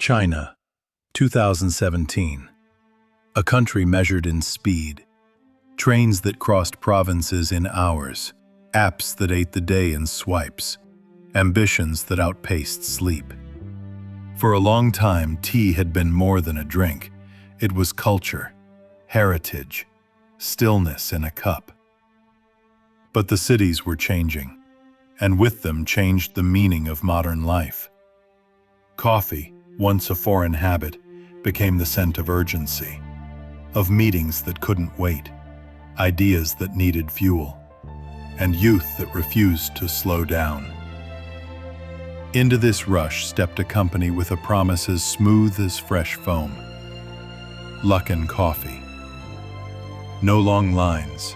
China, 2017. A country measured in speed. Trains that crossed provinces in hours. Apps that ate the day in swipes. Ambitions that outpaced sleep. For a long time, tea had been more than a drink. It was culture, heritage, stillness in a cup. But the cities were changing, and with them changed the meaning of modern life. Coffee, once a foreign habit, became the scent of urgency, of meetings that couldn't wait, ideas that needed fuel, and youth that refused to slow down. Into this rush stepped a company with a promise as smooth as fresh foam. Luckin Coffee. No long lines,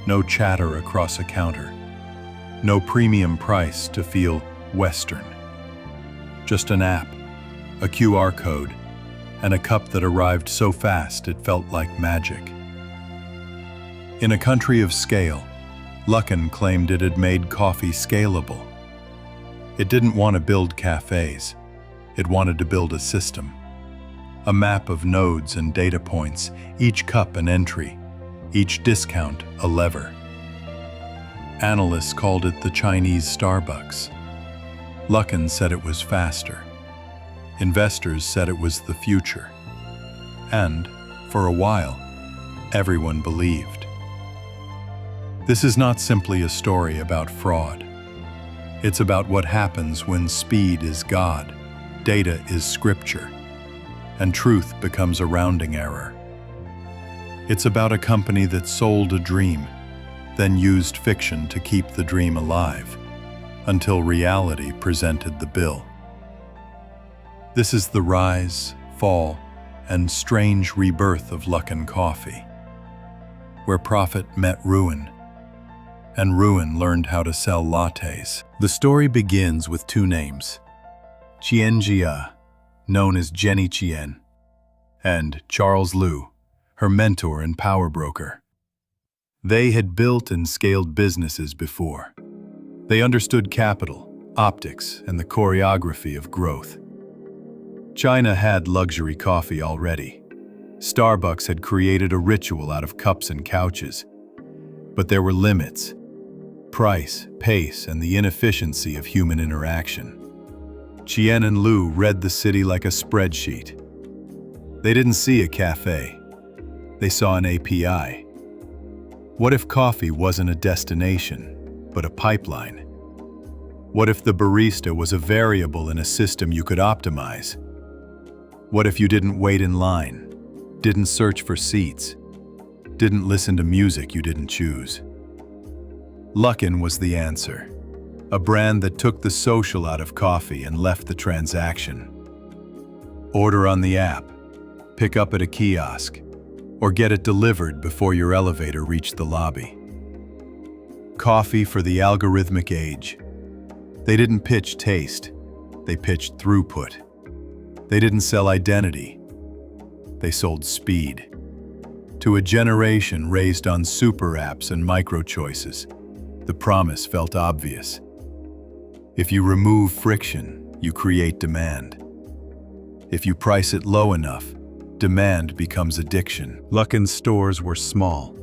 no chatter across a counter, no premium price to feel Western. Just an app, a QR code, and a cup that arrived so fast it felt like magic. In a country of scale, Luckin claimed it had made coffee scalable. It didn't want to build cafes. It wanted to build a system. A map of nodes and data points, each cup an entry, each discount a lever. Analysts called it the Chinese Starbucks. Luckin said it was faster. Investors said it was the future. And, for a while, everyone believed. This is not simply a story about fraud. It's about what happens when speed is God, data is scripture, and truth becomes a rounding error. It's about a company that sold a dream, then used fiction to keep the dream alive, until reality presented the bill. This is the rise, fall, and strange rebirth of Luckin Coffee, where profit met ruin, and ruin learned how to sell lattes. The story begins with two names, Qian Jia, known as Jenny Qian, and Charles Liu, her mentor and power broker. They had built and scaled businesses before. They understood capital, optics, and the choreography of growth. China had luxury coffee already. Starbucks had created a ritual out of cups and couches. But there were limits: price, pace, and the inefficiency of human interaction. Qian and Liu read the city like a spreadsheet. They didn't see a cafe. They saw an API. What if coffee wasn't a destination, but a pipeline? What if the barista was a variable in a system you could optimize? What if you didn't wait in line, didn't search for seats, didn't listen to music you didn't choose? Luckin was the answer, a brand that took the social out of coffee and left the transaction. Order on the app, pick up at a kiosk, or get it delivered before your elevator reached the lobby. Coffee for the algorithmic age. They didn't pitch taste, they pitched throughput. They didn't sell identity, they sold speed. To a generation raised on super apps and micro choices, the promise felt obvious. If you remove friction, you create demand. If you price it low enough, demand becomes addiction. Luckin's stores were small,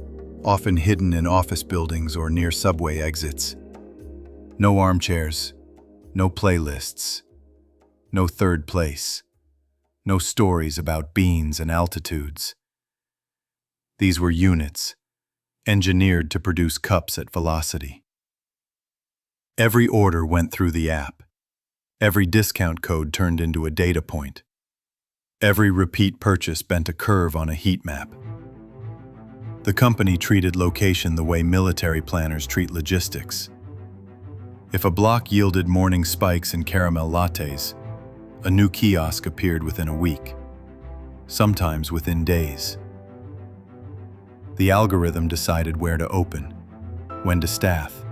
often hidden in office buildings or near subway exits. No armchairs, no playlists, no third place, no stories about beans and altitudes. These were units, engineered to produce cups at velocity. Every order went through the app. Every discount code turned into a data point. Every repeat purchase bent a curve on a heat map. The company treated location the way military planners treat logistics. If a block yielded morning spikes and caramel lattes, a new kiosk appeared within a week, sometimes within days. The algorithm decided where to open, when to staff,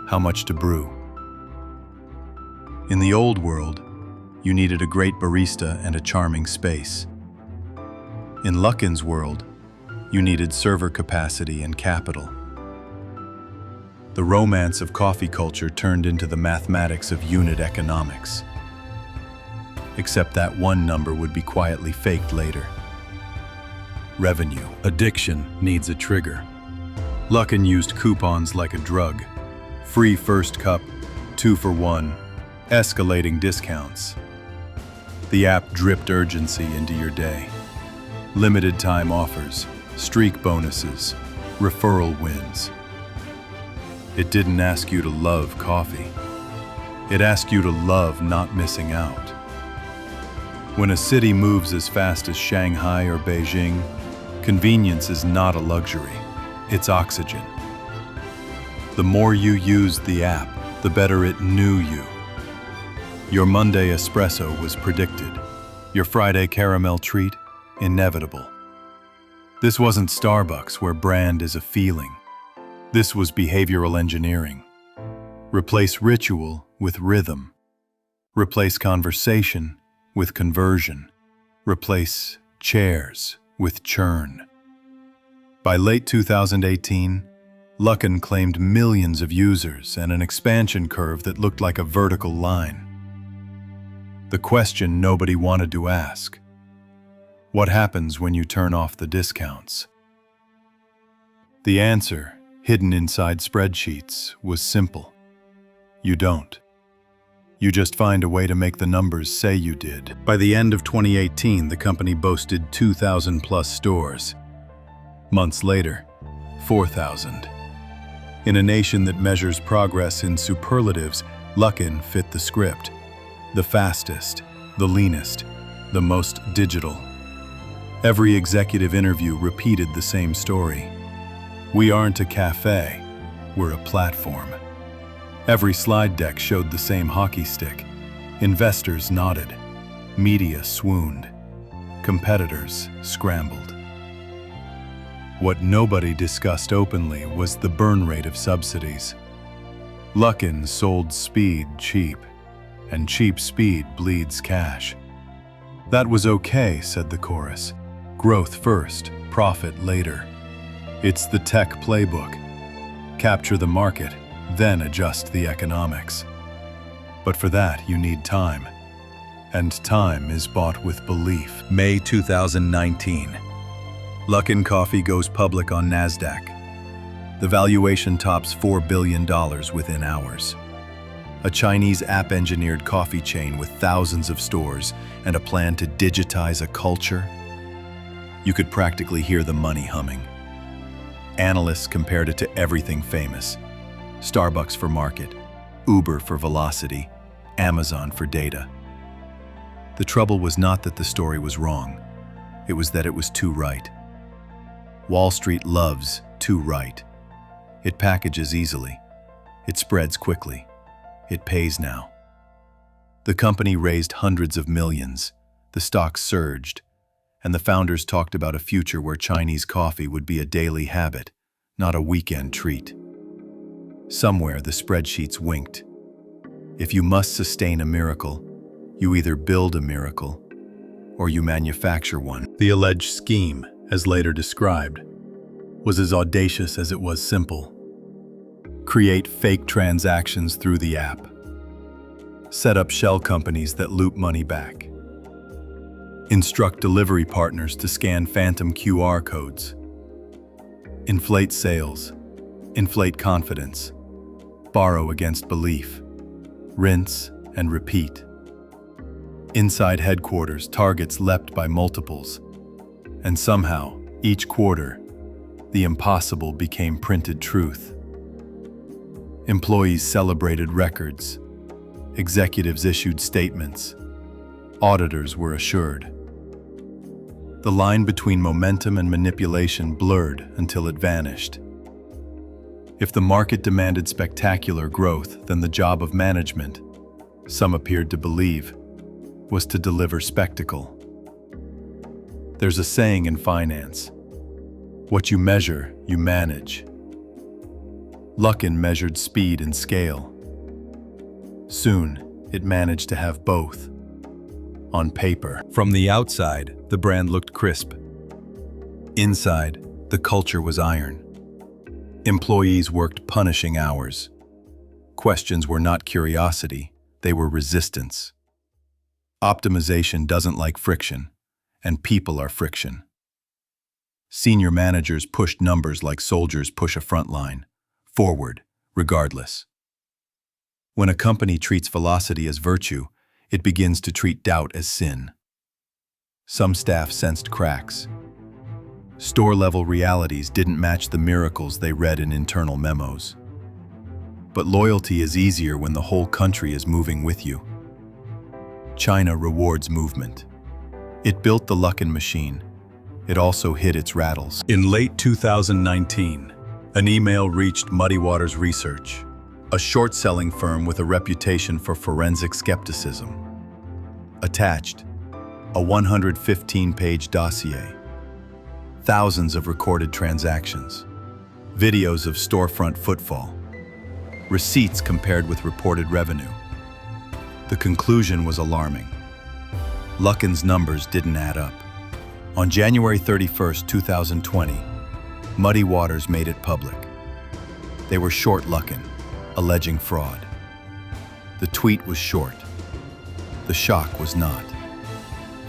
how much to brew. In the old world, you needed a great barista and a charming space. In Luckin's world, you needed server capacity and capital. The romance of coffee culture turned into the mathematics of unit economics. except that one number would be quietly faked later. Revenue. Addiction needs a trigger. Luckin used coupons like a drug. Free first cup, 2 for 1, escalating discounts. The app dripped urgency into your day. Limited time offers, streak bonuses, referral wins. It didn't ask you to love coffee. It asked you to love not missing out. When a city moves as fast as Shanghai or Beijing, convenience is not a luxury, it's oxygen. The more you used the app, the better it knew you. Your Monday espresso was predicted. Your Friday caramel treat, inevitable. This wasn't Starbucks, where brand is a feeling. This was behavioral engineering. Replace ritual with rhythm. Replace conversation with conversion. Replace chairs with churn. By late 2018, Luckin claimed millions of users and an expansion curve that looked like a vertical line. The question nobody wanted to ask: what happens when you turn off the discounts? The answer, hidden inside spreadsheets, was simple. You don't. You just find a way to make the numbers say you did. By the end of 2018, the company boasted 2,000 plus stores. Months later, 4,000. In a nation that measures progress in superlatives, Luckin fit the script. The fastest, the leanest, the most digital. Every executive interview repeated the same story. We aren't a cafe, we're a platform. Every slide deck showed the same hockey stick. Investors nodded. Media swooned. Competitors scrambled. What nobody discussed openly was the burn rate of subsidies. Luckin sold speed cheap, and cheap speed bleeds cash. That was okay, said the chorus. Growth first, profit later. It's the tech playbook. Capture the market, then adjust the economics. But for that, you need time. And time is bought with belief. May 2019. Luckin Coffee goes public on Nasdaq. The valuation tops $4 billion within hours. A Chinese app-engineered coffee chain with thousands of stores and a plan to digitize a culture. You could practically hear the money humming. Analysts compared it to everything famous. Starbucks for market, Uber for velocity, Amazon for data. The trouble was not that the story was wrong. It was that it was too right. Wall Street loves too right. It packages easily. It spreads quickly. It pays now. The company raised hundreds of millions. The stock surged, and the founders talked about a future where Chinese coffee would be a daily habit, not a weekend treat. Somewhere the spreadsheets winked. If you must sustain a miracle, you either build a miracle or you manufacture one. The alleged scheme, as later described, was as audacious as it was simple. Create fake transactions through the app. Set up shell companies that loop money back. Instruct delivery partners to scan phantom QR codes. Inflate sales. Inflate confidence. Borrow against belief. Rinse and repeat. Inside headquarters, targets leapt by multiples. And somehow, each quarter, the impossible became printed truth. Employees celebrated records. Executives issued statements. Auditors were assured. The line between momentum and manipulation blurred until it vanished. If the market demanded spectacular growth, then the job of management, some appeared to believe, was to deliver spectacle. There's a saying in finance: what you measure, you manage. Luckin measured speed and scale. Soon, it managed to have both. On paper. From the outside, the brand looked crisp. Inside, the culture was iron. Employees worked punishing hours. Questions were not curiosity, they were resistance. Optimization doesn't like friction, and people are friction. Senior managers pushed numbers like soldiers push a front line, forward, regardless. When a company treats velocity as virtue, it begins to treat doubt as sin. Some staff sensed cracks. Store-level realities didn't match the miracles they read in internal memos. But loyalty is easier when the whole country is moving with you. China rewards movement. It built the Luckin machine. It also hid its rattles. In late 2019, an email reached Muddy Waters Research, a short-selling firm with a reputation for forensic skepticism. Attached, a 115-page dossier, thousands of recorded transactions, videos of storefront footfall, receipts compared with reported revenue. The conclusion was alarming. Luckin's numbers didn't add up. On January 31, 2020, Muddy Waters made it public. They were short Luckin, alleging fraud. The tweet was short. The shock was not.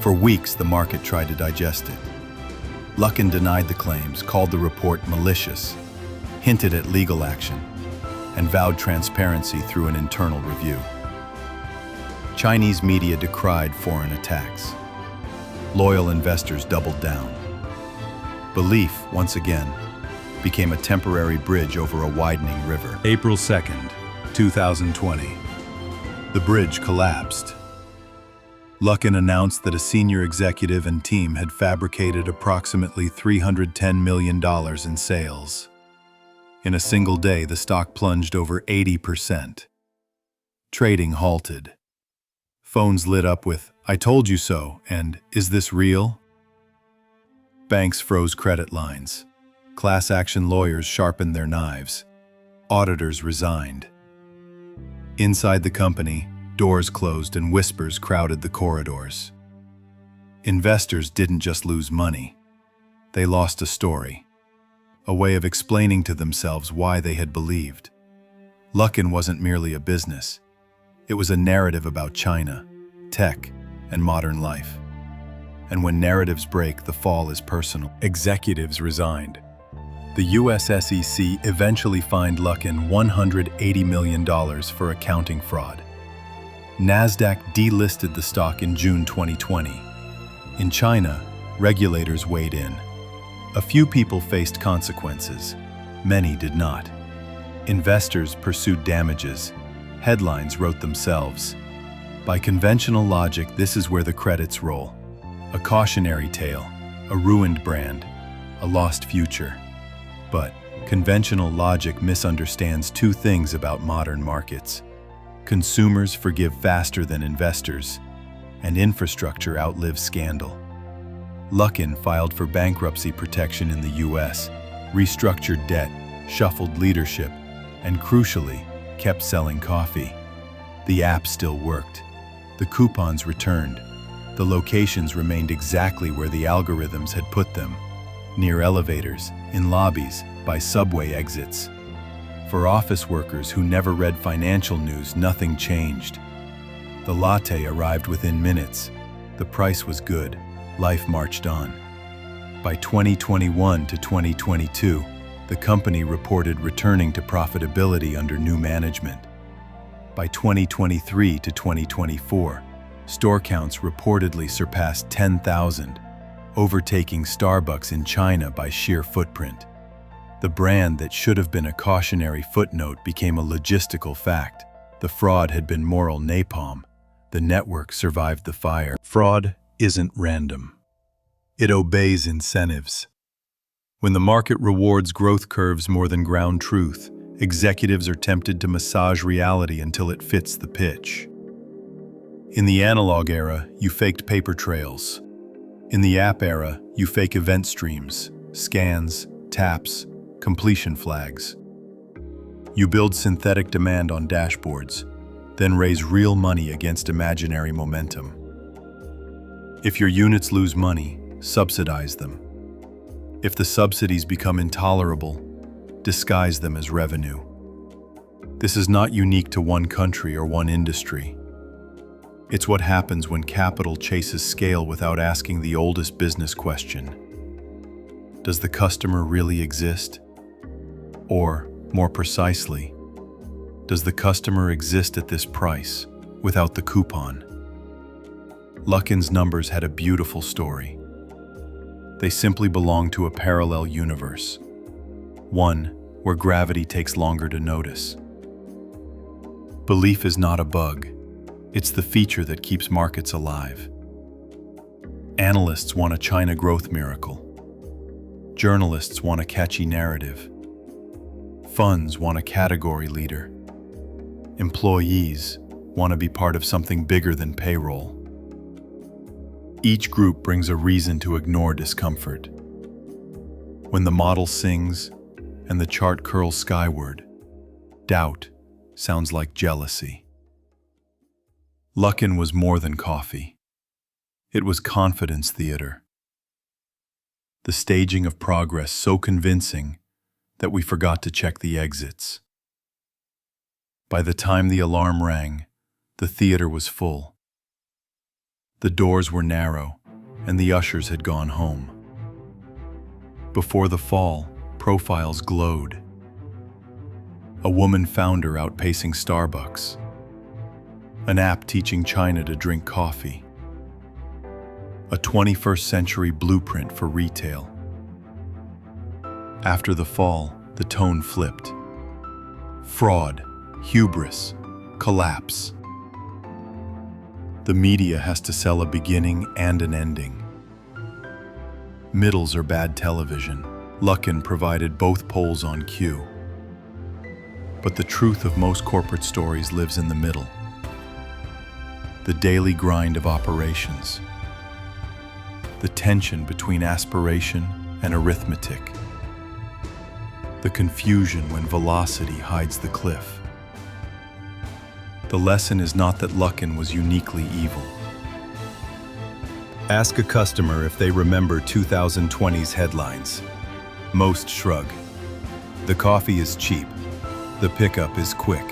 For weeks, the market tried to digest it. Luckin denied the claims, called the report malicious, hinted at legal action, and vowed transparency through an internal review. Chinese media decried foreign attacks. Loyal investors doubled down. Belief, once again, became a temporary bridge over a widening river. April 2nd, 2020. The bridge collapsed. Luckin announced that a senior executive and team had fabricated approximately $310 million in sales. In a single day, the stock plunged over 80%. Trading halted. Phones lit up with, "I told you so," and "Is this real?" Banks froze credit lines. Class action lawyers sharpened their knives. Auditors resigned. Inside the company, doors closed and whispers crowded the corridors. Investors didn't just lose money. They lost a story, a way of explaining to themselves why they had believed. Luckin wasn't merely a business. It was a narrative about China, tech, and modern life. And when narratives break, the fall is personal. Executives resigned. The US SEC eventually fined Luckin $180 million for accounting fraud. Nasdaq delisted the stock in June 2020. In China, regulators weighed in. A few people faced consequences. Many did not. Investors pursued damages. Headlines wrote themselves. By conventional logic, this is where the credits roll. A cautionary tale, a ruined brand, a lost future. But conventional logic misunderstands two things about modern markets. Consumers forgive faster than investors, and infrastructure outlives scandal. Luckin filed for bankruptcy protection in the US, restructured debt, shuffled leadership, and crucially, kept selling coffee. The app still worked. The coupons returned. The locations remained exactly where the algorithms had put them, near elevators, in lobbies, by subway exits. For office workers who never read financial news, nothing changed. The latte arrived within minutes. The price was good. Life marched on. By 2021 to 2022, the company reported returning to profitability under new management. By 2023 to 2024, store counts reportedly surpassed 10,000, overtaking Starbucks in China by sheer footprint. The brand that should have been a cautionary footnote became a logistical fact. The fraud had been moral napalm. The network survived the fire. Fraud isn't random. It obeys incentives. When the market rewards growth curves more than ground truth, executives are tempted to massage reality until it fits the pitch. In the analog era, you faked paper trails. In the app era, you fake event streams, scans, taps, completion flags. You build synthetic demand on dashboards, then raise real money against imaginary momentum. If your units lose money, subsidize them. If the subsidies become intolerable, disguise them as revenue. This is not unique to one country or one industry. It's what happens when capital chases scale without asking the oldest business question. Does the customer really exist? Or, more precisely, does the customer exist at this price without the coupon? Luckin's numbers had a beautiful story. They simply belong to a parallel universe, one where gravity takes longer to notice. Belief is not a bug. It's the feature that keeps markets alive. Analysts want a China growth miracle. Journalists want a catchy narrative. Funds want a category leader. Employees want to be part of something bigger than payroll. Each group brings a reason to ignore discomfort. When the model sings and the chart curls skyward, doubt sounds like jealousy. Luckin was more than coffee. It was confidence theater. The staging of progress so convincing that we forgot to check the exits. By the time the alarm rang, the theater was full. The doors were narrow, and the ushers had gone home. Before the fall, profiles glowed. A woman founder outpacing Starbucks. An app teaching China to drink coffee. A 21st century blueprint for retail. After the fall, the tone flipped. Fraud, hubris, collapse. The media has to sell a beginning and an ending. Middles are bad television. Luckin provided both poles on cue. But the truth of most corporate stories lives in the middle. The daily grind of operations. The tension between aspiration and arithmetic. The confusion when velocity hides the cliff. The lesson is not that Luckin was uniquely evil. Ask a customer if they remember 2020's headlines. Most shrug. The coffee is cheap. The pickup is quick.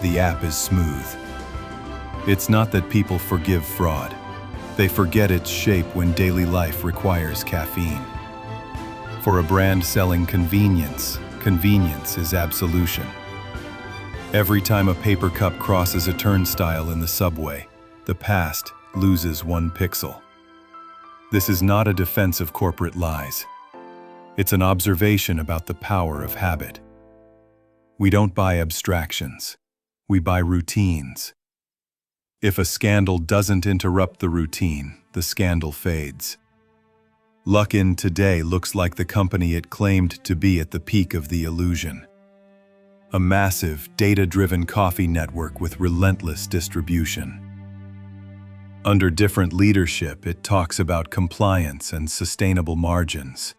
The app is smooth. It's not that people forgive fraud. They forget its shape when daily life requires caffeine. For a brand selling convenience, convenience is absolution. Every time a paper cup crosses a turnstile in the subway, the past loses 1 pixel. This is not a defense of corporate lies. It's an observation about the power of habit. We don't buy abstractions. We buy routines. If a scandal doesn't interrupt the routine, the scandal fades. Luckin today looks like the company it claimed to be at the peak of the illusion. A massive, data-driven coffee network with relentless distribution. Under different leadership, it talks about compliance and sustainable margins.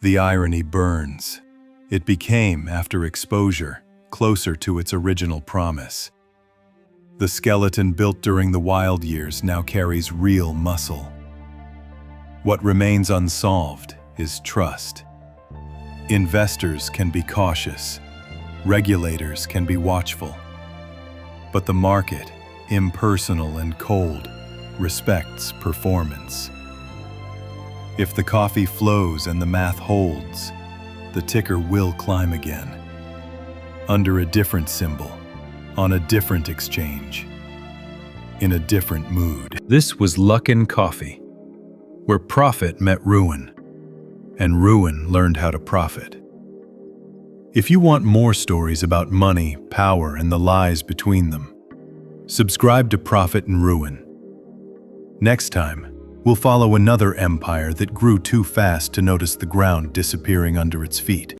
The irony burns. It became, after exposure, closer to its original promise. The skeleton built during the wild years now carries real muscle. What remains unsolved is trust. Investors can be cautious. Regulators can be watchful. But the market, impersonal and cold, respects performance. If the coffee flows and the math holds, the ticker will climb again. Under a different symbol, on a different exchange, in a different mood. This was Luckin Coffee, where profit met ruin, and ruin learned how to profit. If you want more stories about money, power, and the lies between them, subscribe to Profit and Ruin. Next time, we'll follow another empire that grew too fast to notice the ground disappearing under its feet.